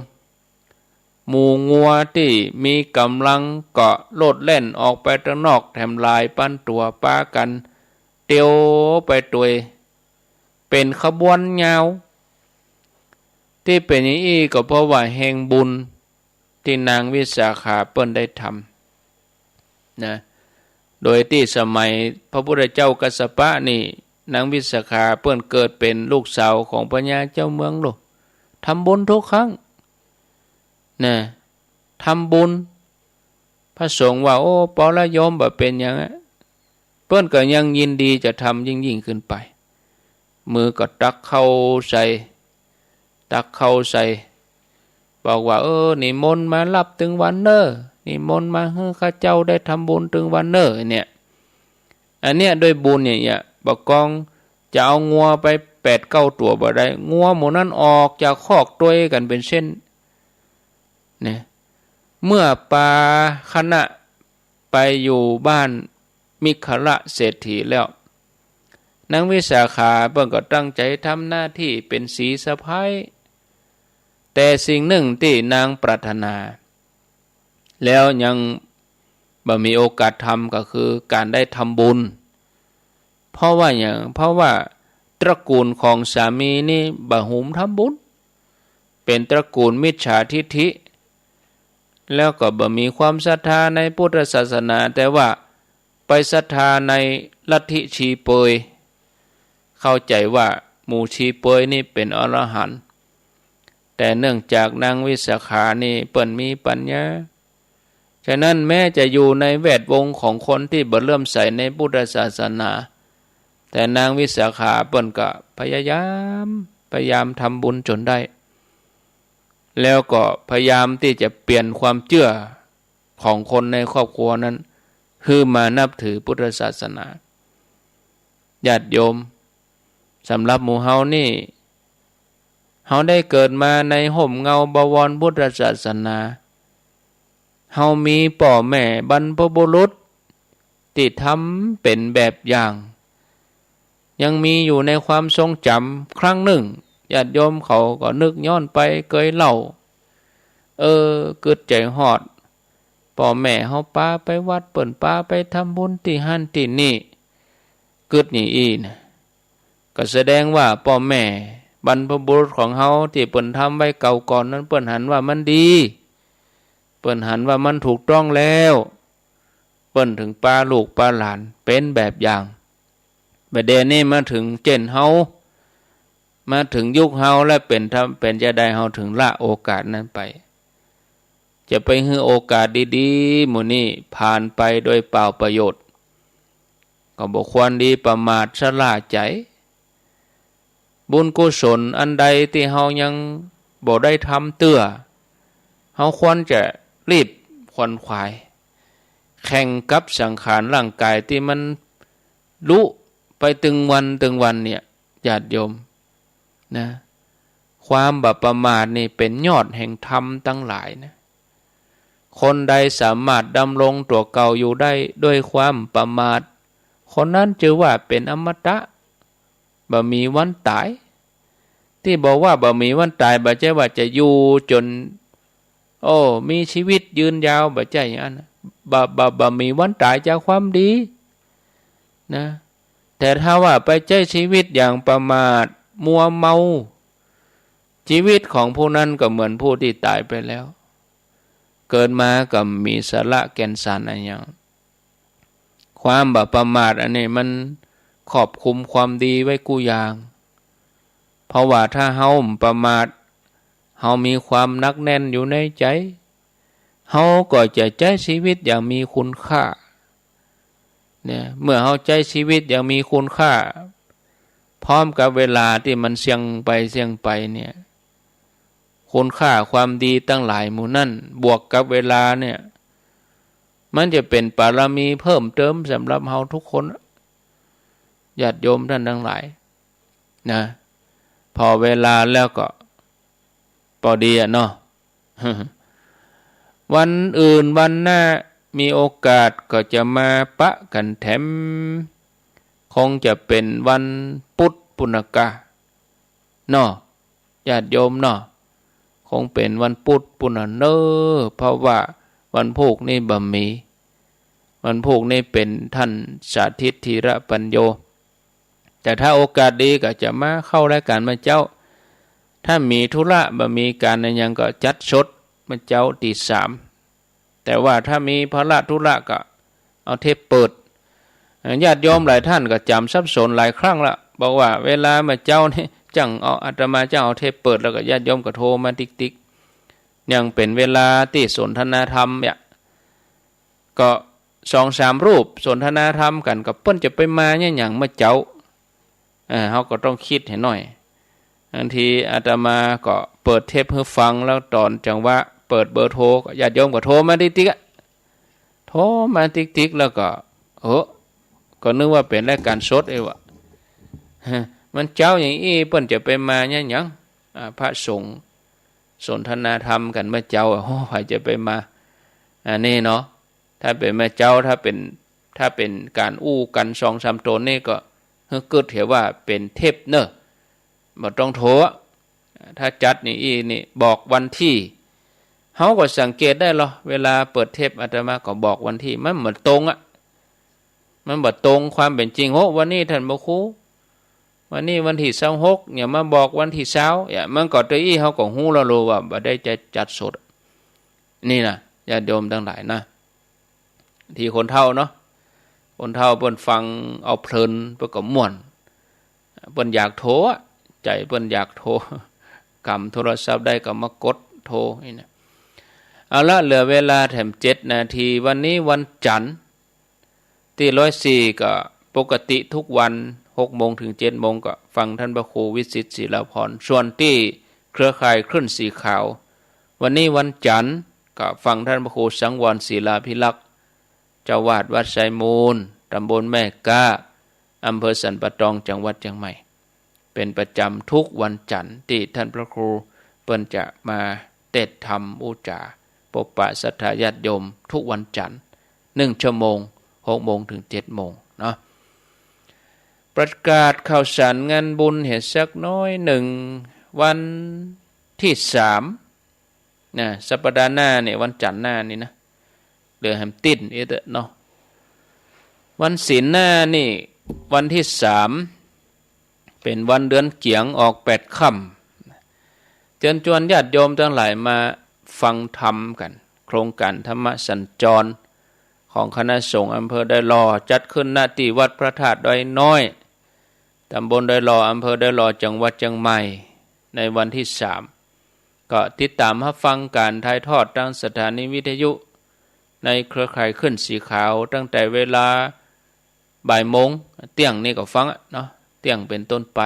หมู่งัวที่มีกำลังก็โลดเล่นออกไปข้างนอกแถมลายปั้นตัวป้ากันเตียวไปตัวเป็นขบวนยาวที่เป็นอย่างนี้ก็เพราะว่าแห่งบุญที่นางวิสาขาเปิ้นได้ทำนะโดยที่สมัยพระพุทธเจ้ากัสสปะนี่นางวิสาขาเปิ้นเกิดเป็นลูกสาวของพญาเจ้าเมืองโลกทำบุญทุกครั้งนะทำบุญพระสงฆ์ว่าปอละโยมบ่เป็นอย่างนั้นเปิ้นก็ยังยินดีจะทำยิ่งขึ้นไปมือก็ตักเข้าใส่บอกว่านิมนต์มารับถึงวันเนอนิมนต์มาให้ข้าเจ้าได้ทำบุญถึงวันเนอเนี่ยอันเนี้ยด้วยบุญเนี่ยบอกกองจะเอางัวไป8-9 ตัวบ่ได้งัวหมู่นั้นออกจากคอกตัวกันเป็นเส้นเนี่ยเมื่อปาคณะไปอยู่บ้านมิคละเศรษฐีแล้ว นางวิสาขาเพิ่นก็ตั้งใจทำหน้าที่เป็นสีสะพ้ายแต่สิ่งหนึ่งที่นางปรารถนาแล้วยังบ่มีโอกาสทำก็คือการได้ทำบุญเพราะว่าตระกูลของสามีนี่บ่หุมทำบุญเป็นตระกูลมิจฉาทิฐิแล้วก็บ่มีความศรัทธาในพุทธศาสนาแต่ว่าไปศรัทธาในลัทธิชีเปยเข้าใจว่าหมู่ชีเปยนี่เป็นอรหันต์แต่เนื่องจากนางวิสาขานี่เปิ้นมีปัญญาฉะนั้นแม้จะอยู่ในแวดวงของคนที่บ่เลื่อมใสในพุทธศาสนาแต่นางวิสาขาเปิ้นก็พยายามทำบุญจนได้แล้วก็พยายามที่จะเปลี่ยนความเชื่อของคนในครอบครัวนั้นคือมานับถือพุทธศาสนาญาติโยมสำหรับหมู่เฮานี่เฮาได้เกิดมาในห่มเงาบวรพุทธศาสนาเฮามีพ่อแม่บรรพบุรุษที่ทำเป็นแบบอย่างยังมีอยู่ในความทรงจำครั้งหนึ่งญาติโยมเขาก็นึกย้อนไปเคยเล่าเกิดใจฮอดพ่อแม่เฮาพาไปวัดเปิ้นพาไปทำบุญที่หั่นที่นี่เกิดนี่อีนะก็แสดงว่าพ่อแม่บรรพบุรุษของเฮาที่เปิ้นทำไว้เก่าก่อนนั้นเปิ้นหันว่ามันดีเปิ้นหันว่ามันถูกต้องแล้วเปิ้นถึงปาลูกปาหลานเป็นแบบอย่างบัดเดี๋ยวนี้มาถึงเจนเฮามาถึงยุคเฮาและเป็นจะได้เฮาถึงละโอกาสนั้นไปจะไปให้โอกาสดีๆหมู่นี้ผ่านไปโดยเปล่าประโยชน์ก็บ่ควรดีประมาทชะล่าใจบุญกุศลอันใดที่เฮายังบ่ได้ทำเตื้อเฮาควรจะรีบขวนขวายแข่งกับสังขารร่างกายที่มันรู้ไปตึงวันเนี่ยญาติโยมนะความบาปประมาทนี่เป็นยอดแห่งธรรมทั้งหลายนะคนใดสามารถดำรงตัวเก่าอยู่ได้ด้วยความประมาทคนนั้นชื่อว่าเป็นอมตะบ่มีวันตายที่บอกว่าบ่มีวันตายบ่ใช่ว่าจะอยู่จนมีชีวิตยืนยาวบ่ใช่อย่างนั้นบ่มีวันตายจากความดีนะแต่ถ้าว่าไปใช้ชีวิตอย่างประมาทมัวเมาชีวิตของผู้นั้นก็เหมือนผู้ที่ตายไปแล้วเกิดมาก็มีสาระแก่นสารอะไรอย่างความบาปประมาทอันนี้มันครอบคลุมความดีไว้กูอย่างเพราะว่าถ้าเฮาประมาทเฮามีความนักแน่นอยู่ในใจเฮาก็จะใช้ชีวิตอย่างมีคุณค่าเนี่ยเมื่อเฮาใช้ชีวิตอย่างมีคุณค่าพร้อมกับเวลาที่มันเสี่ยงไปเนี่ยคุณค่าความดีตั้งหลายหมู่นั่นบวกกับเวลาเนี่ยมันจะเป็นบารมีเพิ่มเติมสำหรับเฮาทุกคนญาติโยมท่านทั้งหลายนะพอเวลาแล้วก็พอดีเนาะ วันอื่นวันหน้ามีโอกาสก็จะมาปะกันแถมคงจะเป็นวันพุธปุณกะเนาะญาติโยมเนาะคงเป็นวันพุธปุณเนอเพราะว่าวันพุธนี่บ่มีวันพุธนี่เป็นท่านสาธิตธีระปัญโยแต่ถ้าโอกาสดีก็จะมาเข้ารายการมาเจ้าถ้ามีธุระบ่มีการอะไรยังก็จัดชดมาเจ้าตี 3แต่ว่าถ้ามีภาระธุระก็เอาเทปเปิดญาติโยมหลายท่านก็จำสับสนหลายครั้งละบอกว่าเวลามาเจ้านี่จังเอาอาตมาเจ้าเอาเทปเปิดแล้วก็ญาติโยมก็โทรมาติ๊กยังเป็นเวลาที่สนทนาธรรมเนี่ยก็ 2-3 รูปสนทนาธรรมกันกับเปิ้นจะไปมาเนี่ยอย่างมาเจ้าเฮาก็ต้องคิดให้หน่อยบางทีอาตมาก็เปิดเทปให้ฟังแล้วตอนจังหวะเปิดเบอร์โทรญาติโยมก็โทรมาติ๊กๆโทรมาติ๊กๆแล้วก็ก็นึกว่าเป็นรายการสดเองวะมันเจ้าอย่างอี้เปิ้นจะไปมาเนี่ยอย่างพระสงฆ์สนทนาธรรมกันมาเจ้าใครจะไปมานี่เนาะถ้าเป็นมาเจ้าถ้าเป็นการอู้กัน2-3ตนนี่ก็ เกิดเถว่าเป็นเทพเนอะบ่ต้องโทถ้าจัดนี่บอกวันที่เฮาก็สังเกตได้หรอเวลาเปิดเทปอาตมาก็บอกวันที่มันเหมือนตรงมันบ่ตรงความเป็นจริงโหวันนี้ท่านบ่ครูวันนี้วันที่26เนี่ยมาบอกวันที่20อย่ามันก็ตัวเฮาก็ฮู้แล้วรู้ว่าบ่ได้จะจัดสดนี่นะญาติโยมทั้งหลายนะที่คนเฒ่าเนาะคนเฒ่าเพิ่นฟังเอาเพลินเพิ่นก็ม่วนเพิ่นอยากโทรใจเพิ่นอยากโทรกำโทรศัพท์ได้ก็มากดโทรนี่นะเอาละเหลือเวลาแถม7นาทีวันนี้วันจันทร์ที่104ก็ปกติทุกวัน6 โมงถึง7 โมงก็ฟังท่านพระครูวิสิตศิลาภรณ์ส่วนที่เครือข่ายคลื่นสีขาววันนี้วันจันทร์ก็ฟังท่านพระครูสังวรศิลาภิลักษ์เจ้าวาดวัดไซมูลตำบลแม่กาอำเภอสันปะตองจังหวัดเชียงใหม่เป็นประจำทุกวันจันทร์ที่ท่านพระครูเปิ้นจะมาเทศน์ธรรมอุจาพบปะศรัทธาญาติโยมทุกวันจันทร์1 ชั่วโมง6 โมงถึง7 โมงเนาะประกาศข่าวสารงานบุญเหตุสักน้อย1วันที่3นะสัปดาห์หน้าเนี่ยวันจันทร์หน้านี่นะเหลือแฮมตินเนาะวันศีลหน้านี่วันที่3เป็นวันเดือนเกียงออก8 ค่ำเชิญชวนญาติโยมทั้งหลายมาฟังธรรมกันโครงการธรรมสัญจรของคณะสงฆ์อำเภอดอยหล่อจัดขึ้นณที่วัดพระธาตุดอยน้อยตำบลดอยหล่ออำเภอดอยหล่อจังหวัดเชียงใหม่ในวันที่3ก็ติดตามรับฟังการถ่ายทอดทางสถานีวิทยุในเครือข่ายขึ้นสีขาวตั้งแต่เวลาบ่ายโมงเที่ยงนี่ก็ฟังเนาะเที่ยงเป็นต้นไป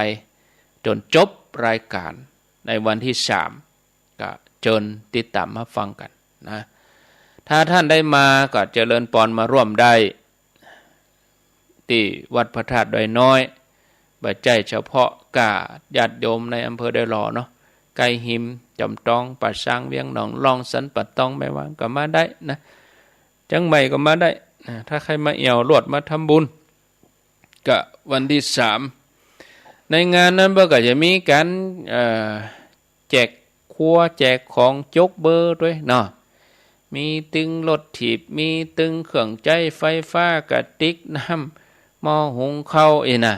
จนจบรายการในวันที่3ก็เชิญติดตามรับฟังกันนะถ้าท่านได้มาก็เจริญพรมาร่วมได้ที่วัดพระธาตุดอยน้อยบัดใจเฉพาะกาญาติโยมในอำเภอดอยหล่อเนาะไกลหิมจำตองป่าช้างเวียงหนองลองสันปัดตองแม่วางก็มาได้นะจังใหม่ก็มาได้นะถ้าใครมาเอี่ยวรวดมาทำบุญก็วันที่3ในงานนั้นก็จะมีการแจกครัวแจกของจกเบอร์ด้วยเนาะมีตึงรถถีบมีตึงเครื่องใจไฟฟ้ากระติกน้ำหม้อหุงข้าวนะ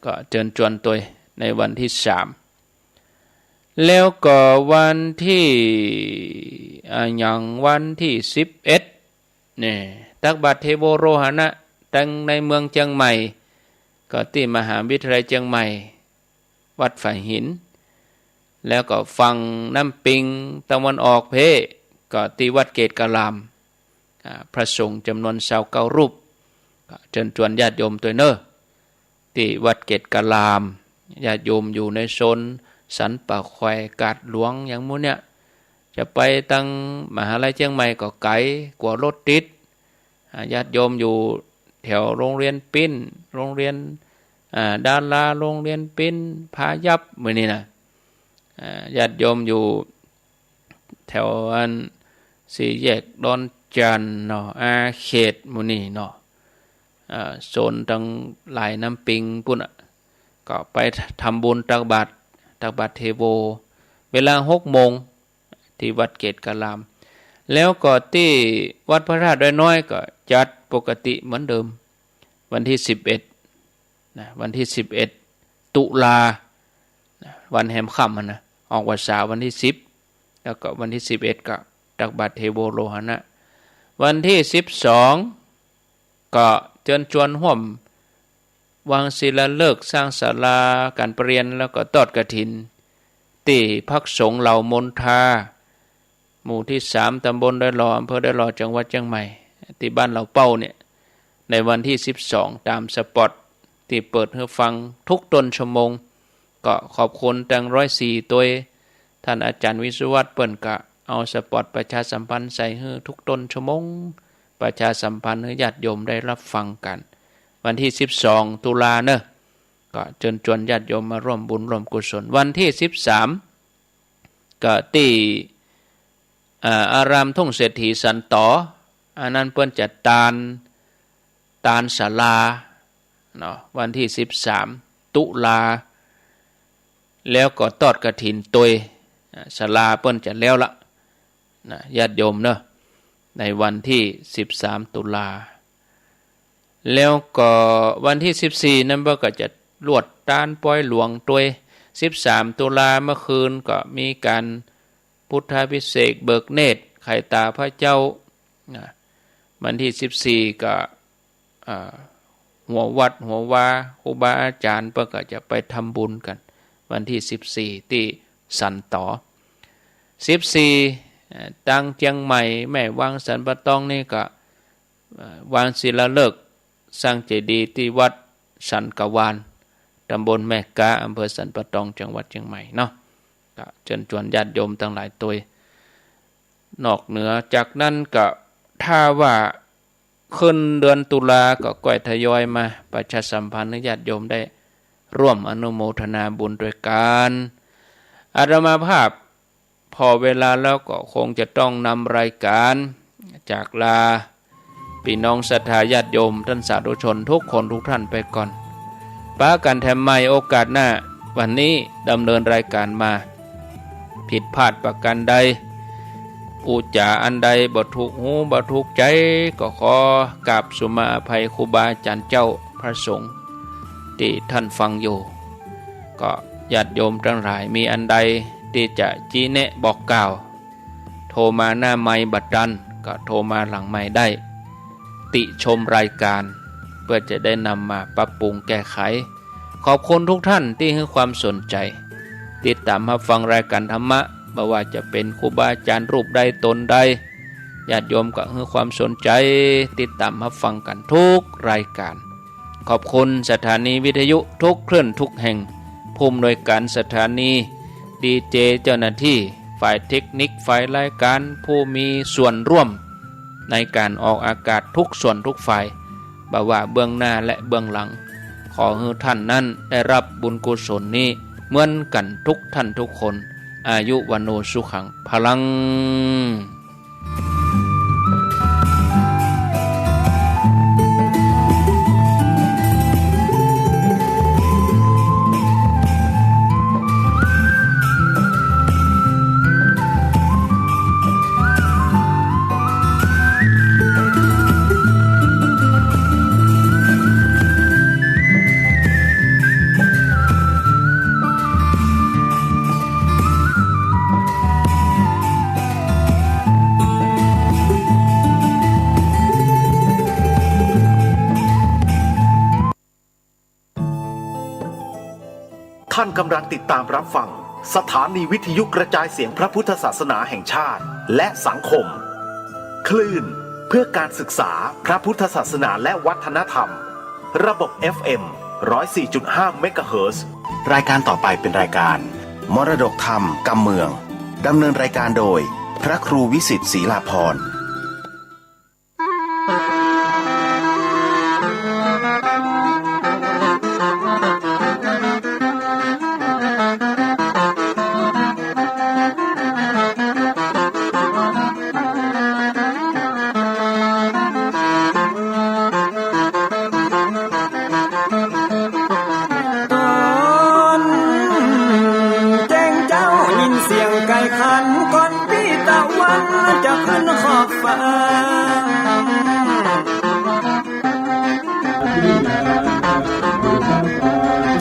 ก็เชิญชวนตัวในวันที่3แล้วก็วันที่อย่างวันที่11นี่ตักบาตรเทโวโรหณะตั้งในเมืองเชียงใหม่ก็ที่มหาวิทยาลัยเชียงใหม่วัดฝ่ายหินแล้วก็ฟังน้ำปิงตะวันออกเพก็ที่วัดเกตกะลามพระสงฆ์จำนวน29 รูปก็เชิญชวนญาติโยมตัวเนอที่วัดเกตกะลามญาติโยมอยู่ในโซนสันป่าควายกาดหลวงอย่างมู้เนี่ยจะไปตั้งมหาลัยเชียงใหม่ก็ไกลกว่ารถติดญาติโยมอยู่แถวโรงเรียนปิ้นโรงเรียนดาราโรงเรียนปิ้นพายับมื้อนี้นะญาติโยมอยู่แถวอันสี่แยกดอนจันเนาะเขตมื้อนี้เนาะโซนทางหลายน้ำปิงพุ่นก็ไปทำบุญตักบาตรเทโวเวลา6 โมงที่วัดเกตกะลามแล้วก็ที่วัดพระธาตุดอยน้อยก็จัดปกติเหมือนเดิมวันที่11นะวันที่11ตุลาวันแหมค่ำนะออกพรรษาวันที่10แล้วก็วันที่11ก็ตักบาตรเทโวโรหณะวันที่12ก็เชิญชวนร่วมวางศิลาฤกษ์สร้างศาลาการประเรียนแล้วก็ทอดกฐินที่พักสงฆ์เหล่ามนทาหมู่ที่3ตำบลดอยหล่ออำเภอดอยหล่อจังหวัดเชียงใหม่ที่บ้านเหล่าเป้าเนี่ยในวันที่12ตามสปอตที่เปิดให้ฟังทุกต้นชั่วโมงก็ขอบคุณตั้ง104ตัวท่านอาจารย์วิศวัตรเปิ้นก็เอาสปอตประชาสัมพันธ์ใส่ให้ทุกต้นชั่วโมงประชาสัมพันธ์ให้ญาติโยมได้รับฟังกันวันที่12ตุลาเนอะก็เชิญชวนญาติโยมมาร่วมบุญร่วมกุศลวันที่13ก็ที่อารามทุ่งเศรษฐีสันตออันนั้นเปิ้นจัดตานศาลา เนาะวันที่13ตุลาแล้วก็ทอดกฐินตวยศาลาเปิ้นจะแล้วละนะญาติโยมเนาะในวันที่13ตุลาแล้วก็วันที่14นั้นก็จะลวดตานปล่อยหลวงตวย13ตุลาเมื่อคืนก็มีการพุทธาภิเษกเบิกเนตรไข่ตาพระเจ้าวันที่14ก็หัววัดหัววาครูบาอาจารย์เพิ่นก็จะไปทำบุญกันวันที่14ที่สันต่อ14ตั้งเชียงใหม่แม่วางสันปะตองนี่ก็วางศิลาฤกษ์สร้างเจดีย์ที่วัดสันกวานตำบลแม่กาอำเภอสันปะตองจังหวัดเชียงใหม่เนาะก็เชิญชวนญาติโยมทั้งหลายตัวนอกเหนือจากนั้นก็ถ้าว่าขึ้นเดือนตุลาก็ก่อยทยอยมาประชาสัมพันธ์ให้ญาติโยมได้ร่วมอนุโมทนาบุญด้วยกันอาตมาภาพพอเวลาแล้วก็คงจะต้องนำรายการจากลาพี่น้องศรัทธาญาติโยมท่านสาธุชนทุกคนทุกท่านไปก่อนป้ากันแถมใหม่โอกาสหน้าวันนี้ดำเนินรายการมาผิดพลาดประการใดอุจาอันใดบ่ถูกหูบ่ถูกใจก็ขอกราบสุมาอภัยครูบาอาจารย์เจ้าพระสงฆ์ที่ท่านฟังอยู่ก็ญาติโยมทั้งหลายมีอันใดที่จะชี้แนะบอกกล่าวโทรมาหน้าไมค์บัดดันก็โทรมาหลังไมค์ได้ติชมรายการเพื่อจะได้นำมาปรับปรุงแก้ไขขอบคุณทุกท่านที่ให้ความสนใจติดตามรับฟังรายการธรรมะไม่ว่าจะเป็นครูบาอาจารย์รูปใดตนใดญาติโยมก็ให้ความสนใจติดตามรับฟังกันทุกรายการขอบคุณสถานีวิทยุทุกเคลื่อนทุกแห่งผู้อำนวยการสถานีดีเจเจ้าหน้าที่ฝ่ายเทคนิคฝ่ายรายการผู้มีส่วนร่วมในการออกอากาศทุกส่วนทุกฝ่ายบ่ว่าเบื้องหน้าและเบื้องหลังขอให้ท่านนั้นได้รับบุญกุศลนี้เหมือนกันทุกท่านทุกคนอายุวันโนสุขังพลังท่านกำลังติดตามรับฟังสถานีวิทยุกระจายเสียงพระพุทธศาสนาแห่งชาติและสังคมคลื่นเพื่อการศึกษาพระพุทธศาสนาและวัฒนธรรมระบบ FM 104.5 เมกะเฮิรตซ์รายการต่อไปเป็นรายการมรดกธรรมกำเมืองดำเนินรายการโดยพระครูวิสิทธิ์ศรีลาภรณ์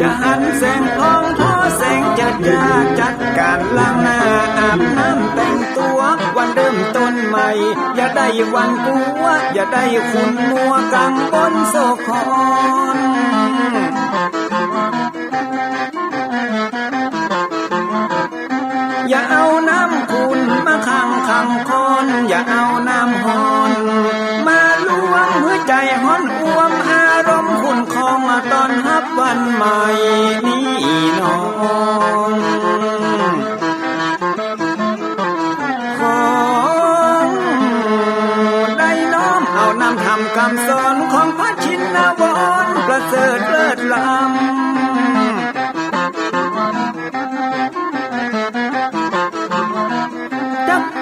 จะหันแสงทองทอแสงจัดจ้าจัดการล้างหน้าอาบน้ำแต่งตัววันเริ่มต้นใหม่อย่าได้วันกัวอย่าได้คุณมัวกังบนโศกคอนอย่าเอาน้ำคุณมาขังคอนอย่าเอาน้ำฮอนมาลวงหัวใจฮ้อนอ้วมอารมณ์คุณคองตอนฮับวันใหม่นี้นอนของได้น้อมเอานำทำคำสอนของพระชินวรประเสริฐเลิศล้ำ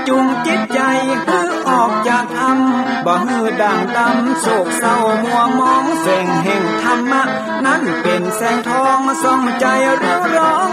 จุงจิตใจเพื่อออกจากธรรมบ่ หือด่างดำโศกเศร้ามัวมองแสงแห่งธรรมะนั้นเป็นแสงทองส่องใจเรืองร้อง